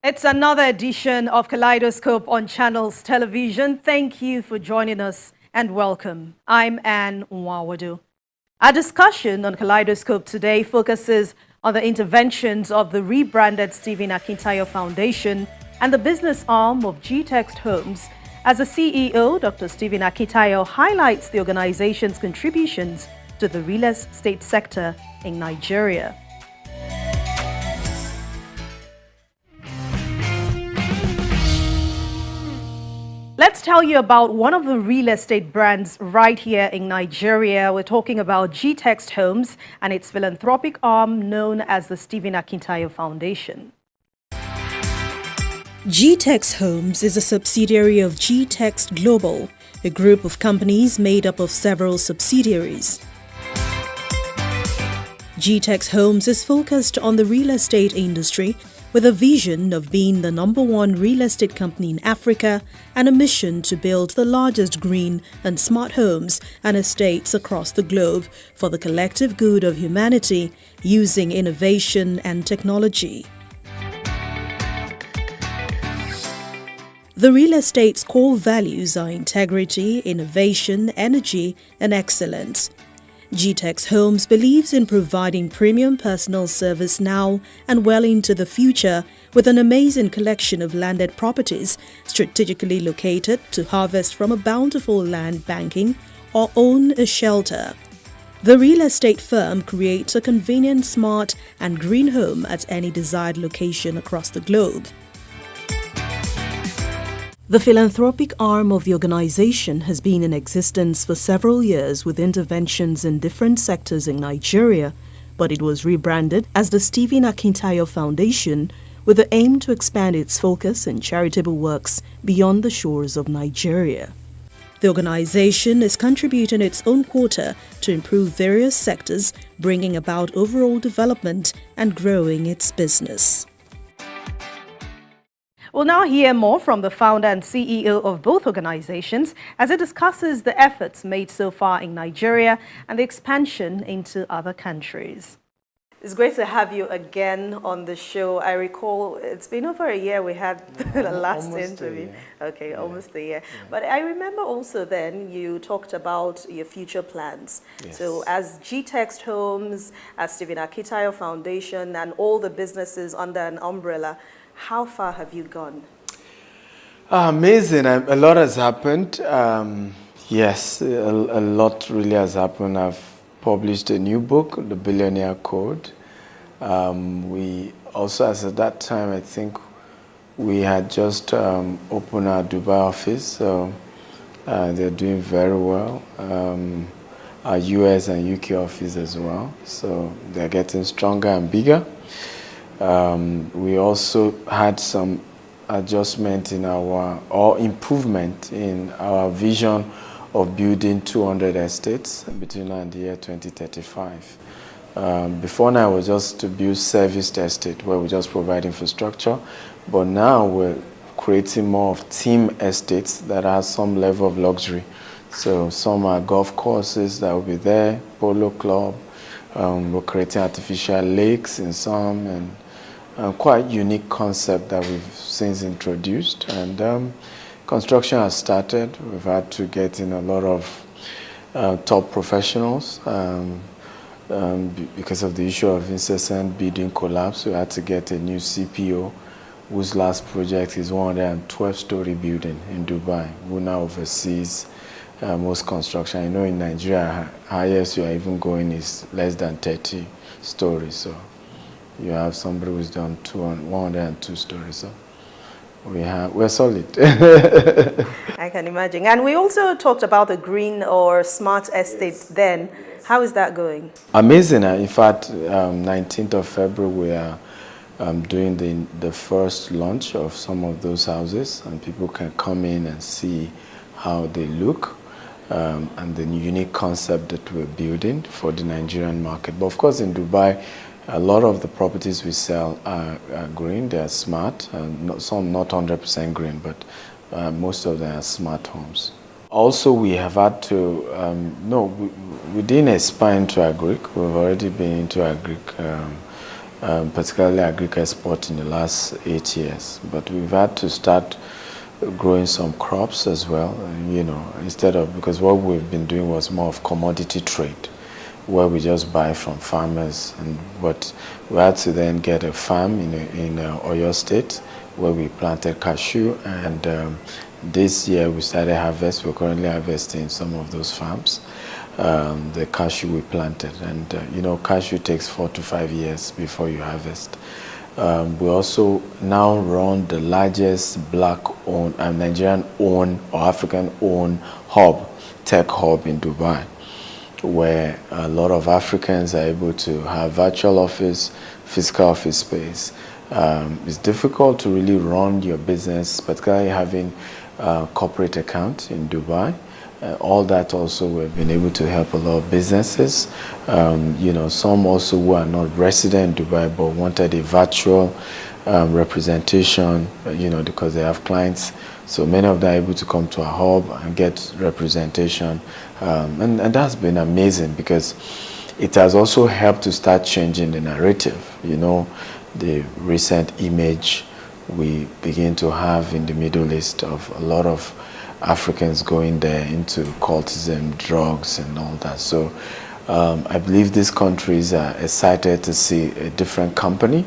It's another edition of Kaleidoscope on Channels Television. Thank you for joining us and welcome. I'm Anne Nwawadu. Our discussion on Kaleidoscope today focuses on the interventions of the rebranded Stephen Akintayo Foundation and the business arm of GTEXT Homes, as the CEO, Dr. Stephen Akintayo, highlights the organization's contributions to the real estate sector in Nigeria. Let's tell you about one of the real estate brands right here in Nigeria. We're talking about GTEXT Homes and its philanthropic arm known as the Stephen Akintayo Foundation. GTEXT Homes is a subsidiary of GTEXT Global, a group of companies made up of several subsidiaries. GTEXT Homes is focused on the real estate industry with a vision of being the #1 real estate company in Africa and a mission to build the largest green and smart homes and estates across the globe for the collective good of humanity using innovation and technology. The real estate's core values are integrity, innovation, energy, and excellence. GTEXT Homes believes in providing premium personal service now and well into the future with an amazing collection of landed properties strategically located to harvest from a bountiful land banking or own a shelter. The real estate firm creates a convenient, smart, and green home at any desired location across the globe. The philanthropic arm of the organization has been in existence for several years with interventions in different sectors in Nigeria, but it was rebranded as the Stephen Akintayo Foundation with the aim to expand its focus in charitable works beyond the shores of Nigeria. The organization is contributing its own quota to improve various sectors, bringing about overall development and growing its business. We'll now hear more from the founder and CEO of both organizations as it discusses the efforts made so far in Nigeria and the expansion into other countries. It's great to have you again on the show. I recall it's been over a year we had the last interview. Okay, yeah. Almost a year. Yeah. But I remember also then you talked about your future plans. Yes. So as GTEXT Homes, as Stephen Akintayo Foundation and all the businesses under an umbrella, how far have you gone? Amazing. A lot has happened. Yes, a lot really has happened. I've published a new book, The Billionaire Code. We also, as at that time, I think we had just opened our Dubai office, so they're doing very well. Our US and UK office as well, so they're getting stronger and bigger. We also had some adjustment in or improvement in our vision of building 200 estates between now and the year 2035. Before now, it was just to build serviced estate where we just provide infrastructure, but now we're creating more of team estates that have some level of luxury. So some are golf courses that will be there, polo club. We're creating artificial lakes in some, and quite unique concept that we've since introduced. And construction has started. We've had to get in a lot of top professionals because of the issue of incessant bidding collapse. We had to get a new CPO whose last project is 112-story building in Dubai, who now oversees most construction. I know in Nigeria, highest you are even going is less than 30 stories. So you have somebody who's done 102 stories. So we're solid. I can imagine. And we also talked about the green or smart estate then. How is that going? Amazing. In fact, 19th of February, we are doing the first launch of some of those houses, and people can come in and see how they look. And the unique concept that we're building for the Nigerian market. But of course, in Dubai, a lot of the properties we sell are green. They are smart. Some not 100% green, but most of them are smart homes. Also, we have had to, we didn't expand into agric. We've already been into agric particularly agri-export in the last 8 years. But we've had to start growing some crops as well, instead of, because what we've been doing was more of commodity trade, where we just buy from farmers, but we had to then get a farm in Oyo State where we planted cashew, and this year we started harvest. We're currently harvesting some of those farms, the cashew we planted, and cashew takes 4 to 5 years before you harvest. We also now run the largest black-owned, Nigerian-owned or African-owned tech hub in Dubai, where a lot of Africans are able to have virtual office, physical office space. It's difficult to really run your business, particularly having a corporate account in Dubai. All that also we've been able to help a lot of businesses. Some also who are not resident in Dubai but wanted a virtual representation, because they have clients. So many of them are able to come to our hub and get representation. And that's been amazing because it has also helped to start changing the narrative. The recent image we begin to have in the Middle East of a lot of Africans going there into cultism, drugs, and all that. So I believe these countries are excited to see a different company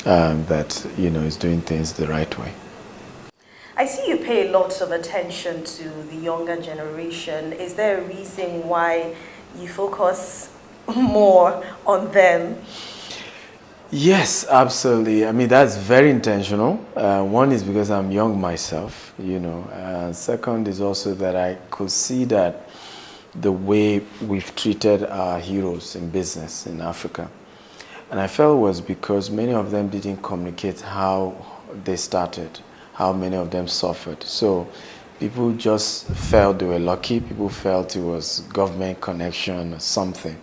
that is doing things the right way. I see you pay lots of attention to the younger generation. Is there a reason why you focus more on them? Yes, absolutely. I mean, that's very intentional. One is because I'm young myself, second is also that I could see that the way we've treated our heroes in business in Africa. And I felt it was because many of them didn't communicate how they started, how many of them suffered. So people just felt they were lucky. People felt it was government connection or something.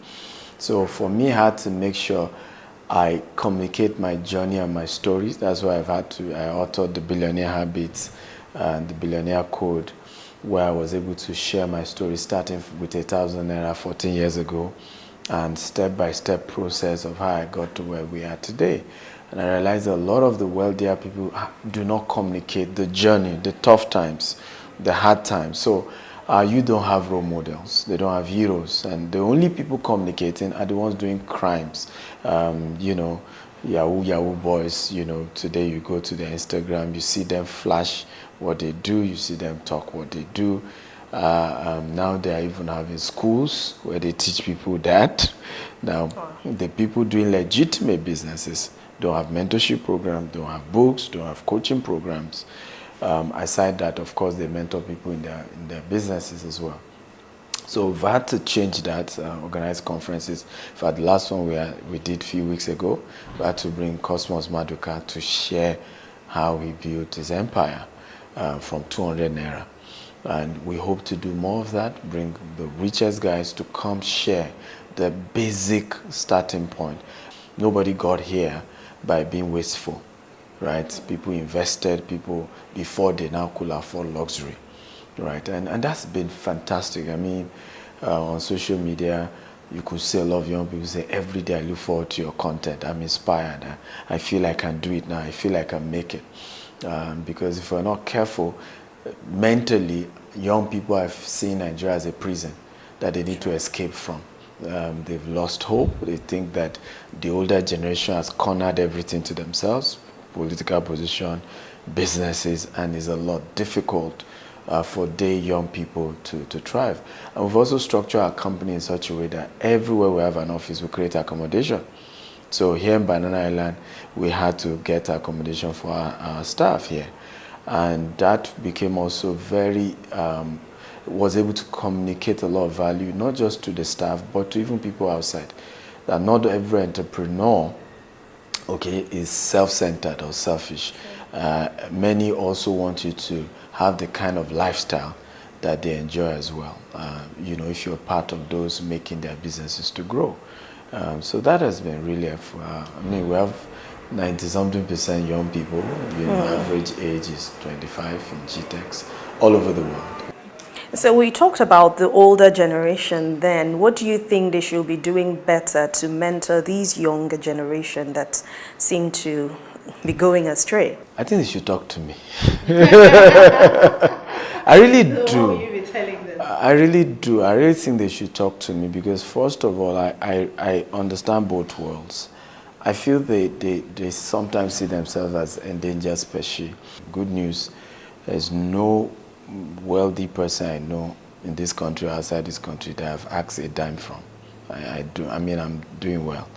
So for me, I had to make sure I communicate my journey and my stories. That's why I authored the Billionaire Habits and the Billionaire Code, where I was able to share my story starting with 1,000 naira 14 years ago and step-by-step process of how I got to where we are today. And I realized a lot of the wealthier people do not communicate the journey, the tough times, the hard times. So you don't have role models, they don't have heroes, and the only people communicating are the ones doing crimes. Yahoo boys, today you go to their Instagram, you see them flash what they do, you see them talk what they do. Now they are even having schools where they teach people that. Now, the people doing legitimate businesses don't have mentorship programs, don't have books, don't have coaching programs. Aside that, of course, they mentor people in their businesses as well. So we've had to change that, organize conferences. In fact, the last one we did a few weeks ago, we had to bring Cosmos Maduka to share how he built his empire from 200 naira. And we hope to do more of that, bring the richest guys to come share the basic starting point. Nobody got here by being wasteful, right? People invested, before they now could afford luxury, right? And that's been fantastic. I mean, on social media, you could see a lot of young people say, every day I look forward to your content. I'm inspired. I feel I can do it now. I feel I can make it. Because if we're not careful, mentally, young people have seen Nigeria as a prison that they need to escape from. They've lost hope. They think that the older generation has cornered everything to themselves, political position, businesses, and it's a lot difficult for their young people to thrive. And we've also structured our company in such a way that everywhere we have an office, we create accommodation. So here in Banana Island, we had to get accommodation for our staff here. And that became also was able to communicate a lot of value, not just to the staff, but to even people outside. That not every entrepreneur, is self-centered or selfish. Many also want you to have the kind of lifestyle that they enjoy as well. If you're part of those making their businesses to grow. So that has been really helpful. We have 90-something% young people. Average age is 25 in GTEXT all over the world. So we talked about the older generation then. What do you think they should be doing better to mentor these younger generation that seem to be going astray? I think they should talk to me. I really do. What will you be telling them? I really do. I really think they should talk to me because first of all, I understand both worlds. I feel they sometimes see themselves as endangered species. Good news, there's no wealthy person I know in this country or outside this country that I've asked a dime from. I mean, I'm doing well.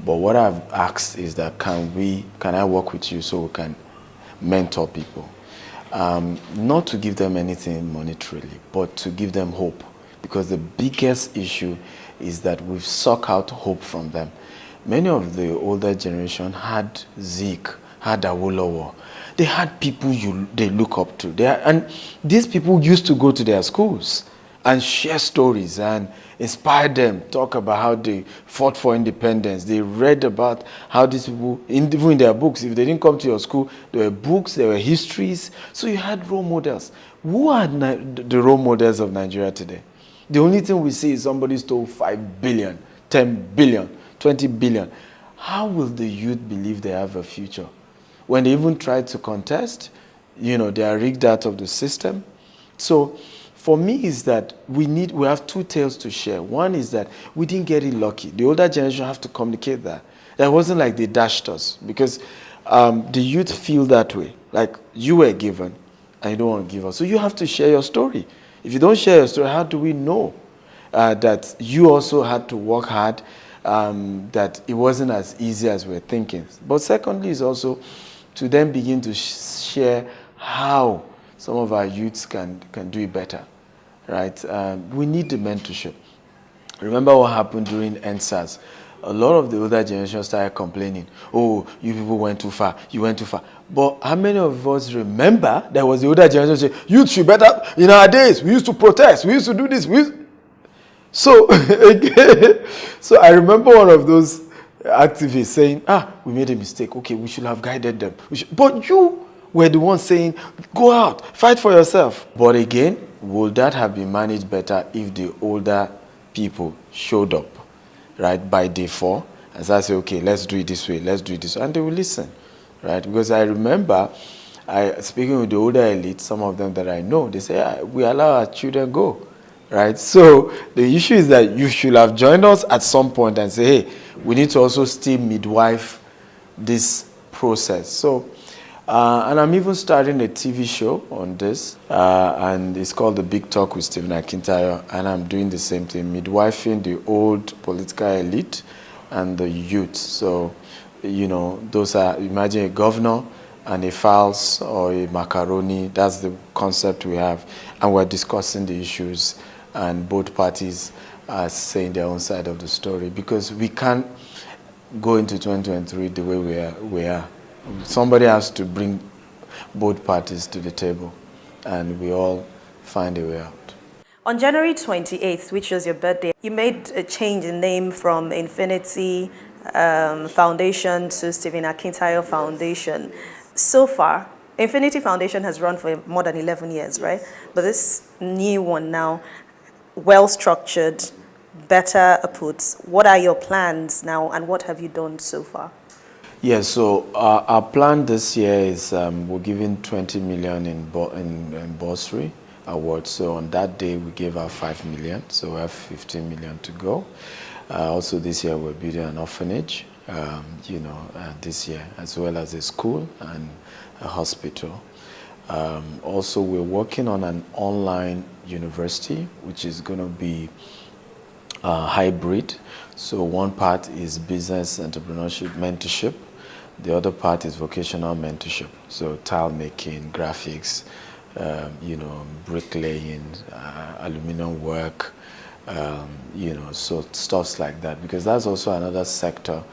But what I've asked is that can I work with you so we can mentor people? Not to give them anything monetarily, but to give them hope. Because the biggest issue is that we've sucked out hope from them. Many of the older generation had Zeke, had Awolowo. They had people they look up to. And these people used to go to their schools and share stories and inspire them, talk about how they fought for independence. They read about how these people, even in their books, if they didn't come to your school, there were books, there were histories. So you had role models. Who are the role models of Nigeria today? The only thing we see is somebody stole 5 billion, 10 billion, 20 billion. How will the youth believe they have a future? When they even try to contest, they are rigged out of the system. So for me is that we have two tales to share. One is that we didn't get it lucky. The older generation have to communicate that. That wasn't like they dashed us because the youth feel that way. Like you were given and you don't want to give us. So you have to share your story. If you don't share your story, how do we know that you also had to work hard, that it wasn't as easy as we're thinking? But secondly is also to then begin to share how some of our youths can do it better, right? We need the mentorship. Remember what happened during NSAS? A lot of the older generation started complaining, oh, you people went too far, you went too far. But how many of us remember there was the older generation saying, youth should better, in our days, we used to protest, we used to do this. So, so I remember one of those activists saying, we made a mistake, okay, we should have guided them. But you were the one saying, go out, fight for yourself. But again, would that have been managed better if the older people showed up, right, by day 4? And so I say, okay, let's do it this way, let's do it this way. And they will listen, right? Because I remember, speaking with the older elite, some of them that I know, they say, we allow our children go, right? So the issue is that you should have joined us at some point and say, hey, we need to also still midwife this process. So, and I'm even starting a TV show on this, and it's called The Big Talk with Stephen Akintayo, and I'm doing the same thing, midwifing the old political elite and the youth. So, those are, imagine a governor and a fowls or a macaroni. That's the concept we have, and we're discussing the issues, and both parties are saying their own side of the story, because we can't go into 2023 the way we are. Somebody has to bring both parties to the table, and we all find a way out. On January 28th, which was your birthday, you made a change in name from Infinity Foundation to Stephen Akintayo Foundation. So far, Infinity Foundation has run for more than 11 years, right? But this new one now, well-structured, better put. What are your plans now, and what have you done so far? Yeah, so our plan this year is we're giving 20 million in bursary awards. So on that day, we gave out 5 million. So we have 15 million to go. Also this year, we're building an orphanage, this year, as well as a school and a hospital. Also, we're working on an online university, which is going to be hybrid. So one part is business entrepreneurship mentorship. The other part is vocational mentorship. So tile making, graphics, bricklaying, aluminum work, so stuffs like that. Because that's also another sector.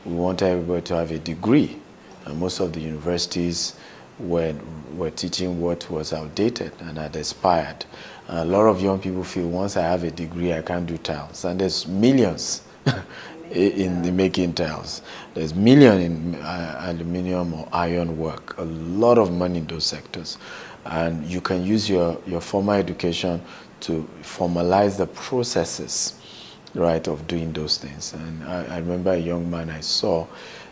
We want everybody to have a degree. And most of the universities were teaching what was outdated and had expired. And a lot of young people feel once I have a degree, I can't do tiles. And there's millions in the making tiles. There's million in aluminium or iron work, a lot of money in those sectors. And you can use your formal education to formalize the processes, right, of doing those things. And I remember a young man I saw,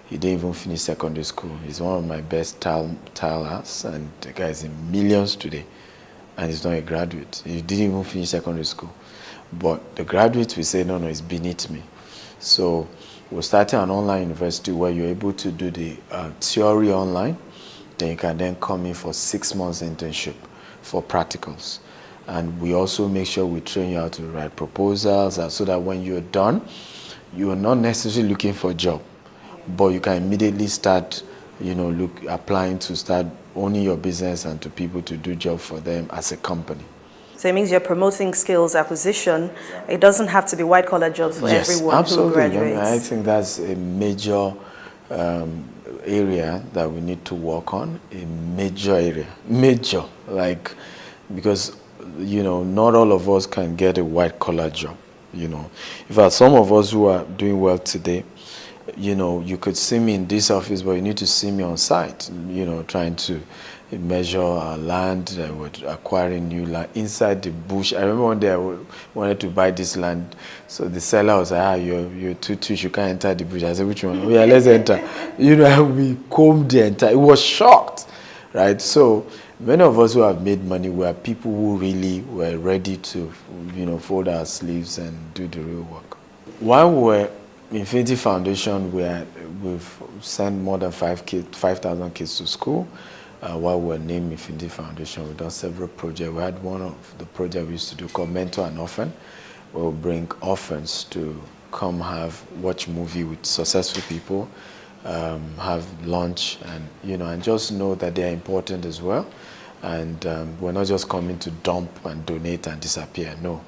he didn't even finish secondary school. He's one of my best tilers, and the guy is in millions today, and he's not a graduate. He didn't even finish secondary school. But the graduates will say, no, it's beneath me. So we're starting an online university where you're able to do the theory online. Then you can then come in for 6 months internship for practicals. And we also make sure we train you how to write proposals so that when you're done, you're not necessarily looking for a job, but you can immediately start, applying to start owning your business and to people to do job for them as a company. So it means you're promoting skills acquisition. It doesn't have to be white-collar jobs for everyone who graduates. I think that's a major area that we need to work on, a major area. Major, because, not all of us can get a white-collar job, In fact, some of us who are doing well today, you could see me in this office, but you need to see me on site, trying to measure our land, acquiring new land inside the bush. I remember one day I wanted to buy this land, so the seller was like, you're too tush, you can't enter the bush. I said, which one? Oh, yeah, let's enter. We combed the entire, it was shocked, right? So many of us who have made money were people who really were ready to, fold our sleeves and do the real work. While we're Infinity Foundation, we've sent more than 5,000 kids to school. While we're named Infinity Foundation, we've done several projects. We had one of the projects we used to do called Mentor and Orphan, where we bring orphans to come watch movie with successful people, have lunch, and just know that they are important as well. And we're not just coming to dump and donate and disappear. No.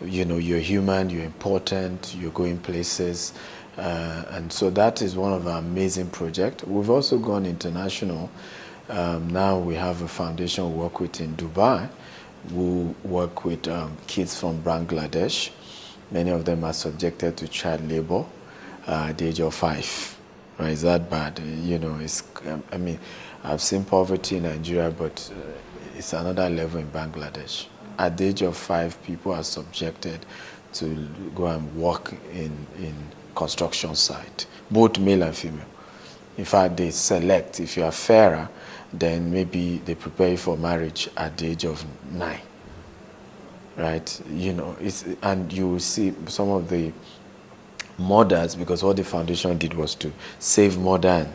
You're human, you're important, you're going places. And so that is one of our amazing projects. We've also gone international. Now we have a foundation we work with in Dubai. We work with kids from Bangladesh. Many of them are subjected to child labor at the age of 5. Right? Is that bad? I've seen poverty in Nigeria, but it's another level in Bangladesh. At the age of 5, people are subjected to go and work in construction site, both male and female. In fact, they select, if you are fairer, then maybe they prepare you for marriage at the age of 9, right? And you will see some of the mothers, because what the foundation did was to save mother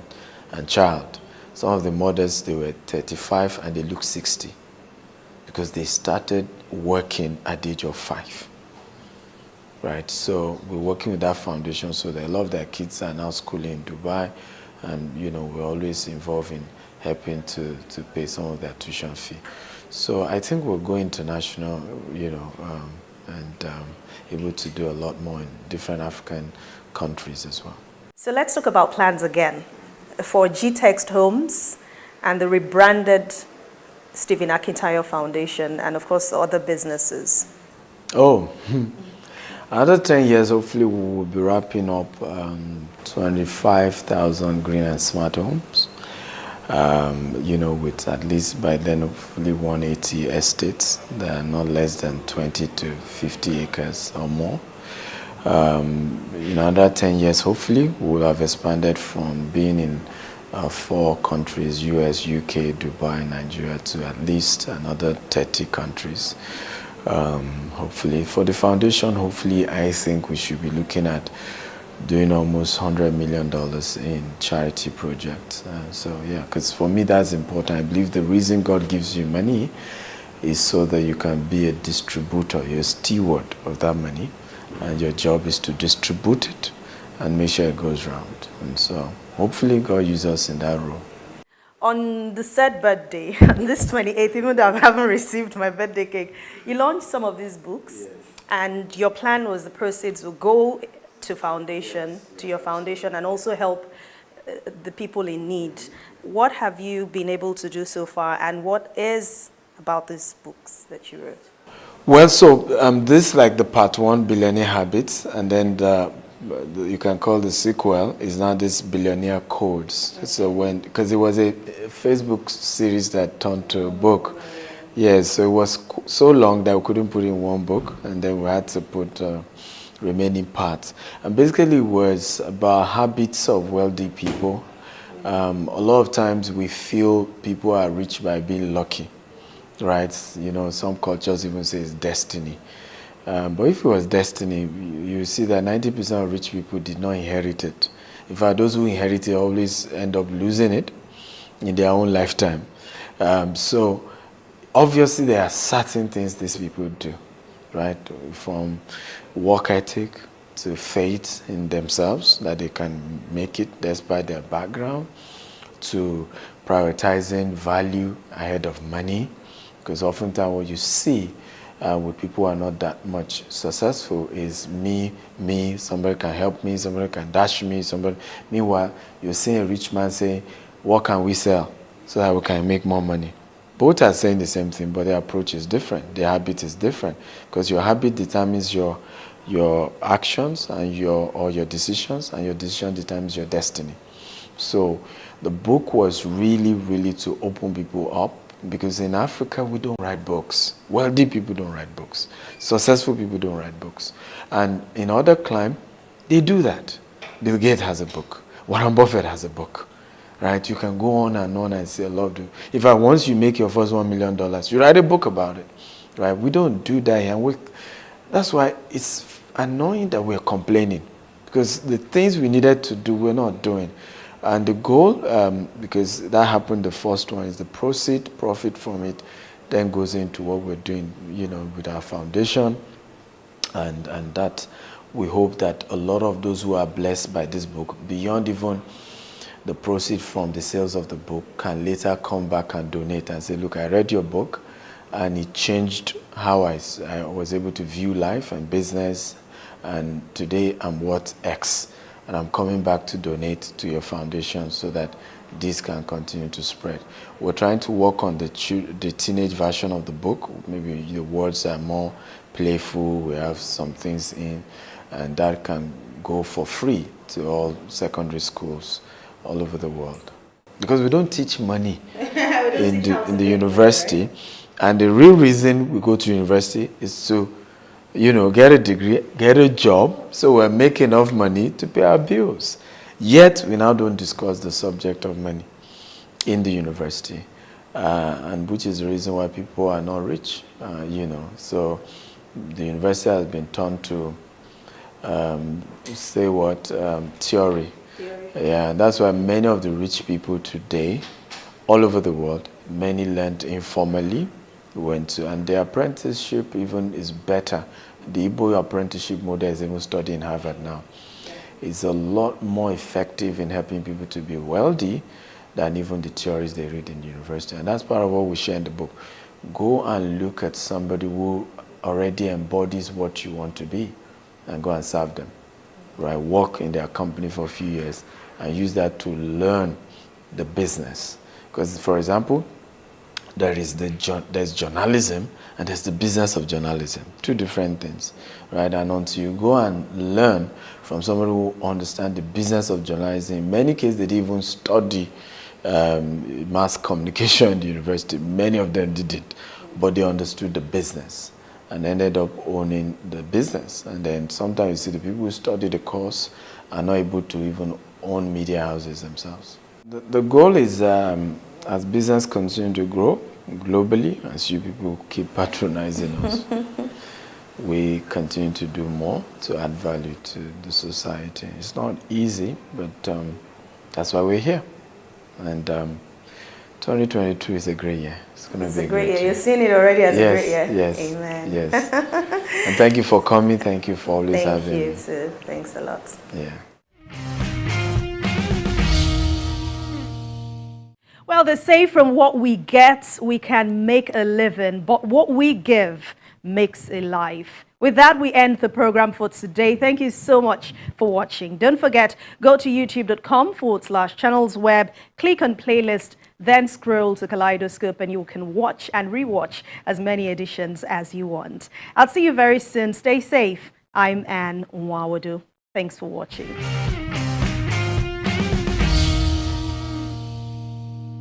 and child. Some of the mothers, they were 35 and they look 60. Because they started working at the age of 5, right? So we're working with that foundation, so that a lot of their kids are now schooling in Dubai, and we're always involved in helping to pay some of their tuition fee. So I think we'll go international, and able to do a lot more in different African countries as well. So let's talk about plans again for GTEXT Homes and the rebranded Stephen Akintayo Foundation, and of course other businesses. Another 10 years, hopefully we will be wrapping up 25,000 green and smart homes, with at least by then hopefully 180 estates that are not less than 20 to 50 acres or more. In another 10 years, hopefully we will have expanded from being in 4 countries, US, UK, Dubai, Nigeria, to at least another 30 countries. Hopefully, for the foundation, I think we should be looking at doing almost $100 million in charity projects. Because for me that's important. I believe the reason God gives you money is so that you can be a distributor, you're a steward of that money, and your job is to distribute it and make sure it goes round. And so hopefully God uses us in that role. On the said birthday, on this 28th, even though I haven't received my birthday cake, you launched some of these books, yes. And your plan was the proceeds will go to your foundation, and also help the people in need. What have you been able to do so far, and what is about these books that you wrote? Well, so this is like the part 1, Billionaire Habits, and then the but you can call the sequel, is now this Billionaire Codes. So because it was a Facebook series that turned to a book. Yes, so it was so long that we couldn't put in one book, and then we had to put remaining parts. And basically it was about habits of wealthy people. A lot of times we feel people are rich by being lucky, right? You know, some cultures even say it's destiny. But if it was destiny, you see that 90% of rich people did not inherit it. In fact, those who inherit it always end up losing it in their own lifetime. So obviously there are certain things these people do, right? From work ethic to faith in themselves, that they can make it despite their background, to prioritizing value ahead of money, because oftentimes what you see with people who are not that much successful is me, somebody can help me, somebody can dash me, somebody. Meanwhile, you're seeing a rich man say, what can we sell so that we can make more money? Both are saying the same thing, but their approach is different. Their habit is different, because your habit determines your actions and your decisions, and your decision determines your destiny. So the book was really to open people up, because in Africa we don't write books. Wealthy people don't write books. Successful people don't write books. And in other climes, they do that. Bill Gates has a book. Warren Buffett has a book. Right? You can go on and say a lot of. In fact, once you make your first $1 million, you write a book about it. Right? We don't do that here. And that's why it's annoying that we're complaining, because the things we needed to do, we're not doing. And the goal, because that happened, the first one is the profit from it, then goes into what we're doing, you know, with our foundation. And that we hope that a lot of those who are blessed by this book, beyond even the proceeds from the sales of the book, can later come back and donate and say, look, I read your book and it changed how I was able to view life and business, and today I'm worth X, and I'm coming back to donate to your foundation so that this can continue to spread. We're trying to work on the teenage version of the book. Maybe the words are more playful, we have some things in, and that can go for free to all secondary schools all over the world. Because we don't teach money in the university, right? And the real reason we go to university is to, you know, get a degree, get a job, so we're making enough money to pay our bills. Yet, we now don't discuss the subject of money in the university, and which is the reason why people are not rich, you know. So, the university has been turned to, theory. Yeah, that's why many of the rich people today, all over the world, many learned informally, and their apprenticeship even is better. The Igbo apprenticeship model is even studied in Harvard now. It's a lot more effective in helping people to be wealthy than even the theories they read in the university. And that's part of what we share in the book. Go and look at somebody who already embodies what you want to be, and go and serve them. Right? Work in their company for a few years and use that to learn the business. Because, for example, there's journalism and there's the business of journalism. Two different things, right? And until you go and learn from somebody who understands the business of journalism, in many cases they didn't even study mass communication in the university. Many of them didn't, but they understood the business and ended up owning the business. And then sometimes you see the people who study the course are not able to even own media houses themselves. The goal is, as business continues to grow globally, as you people keep patronizing us, we continue to do more to add value to the society. It's not easy, but that's why we're here. And 2022 is a great year. It's going to be a great year. You're seeing it already as a great year. Yes. Amen. Yes. And thank you for coming. Thank you for always having me. Thank you too. Thanks a lot. Yeah. Well, they say from what we get, we can make a living, but what we give makes a life. With that, we end the program for today. Thank you so much for watching. Don't forget, go to youtube.com/channelsweb, click on playlist, then scroll to Kaleidoscope, and you can watch and rewatch as many editions as you want. I'll see you very soon. Stay safe. I'm Anne Nwawadu. Thanks for watching.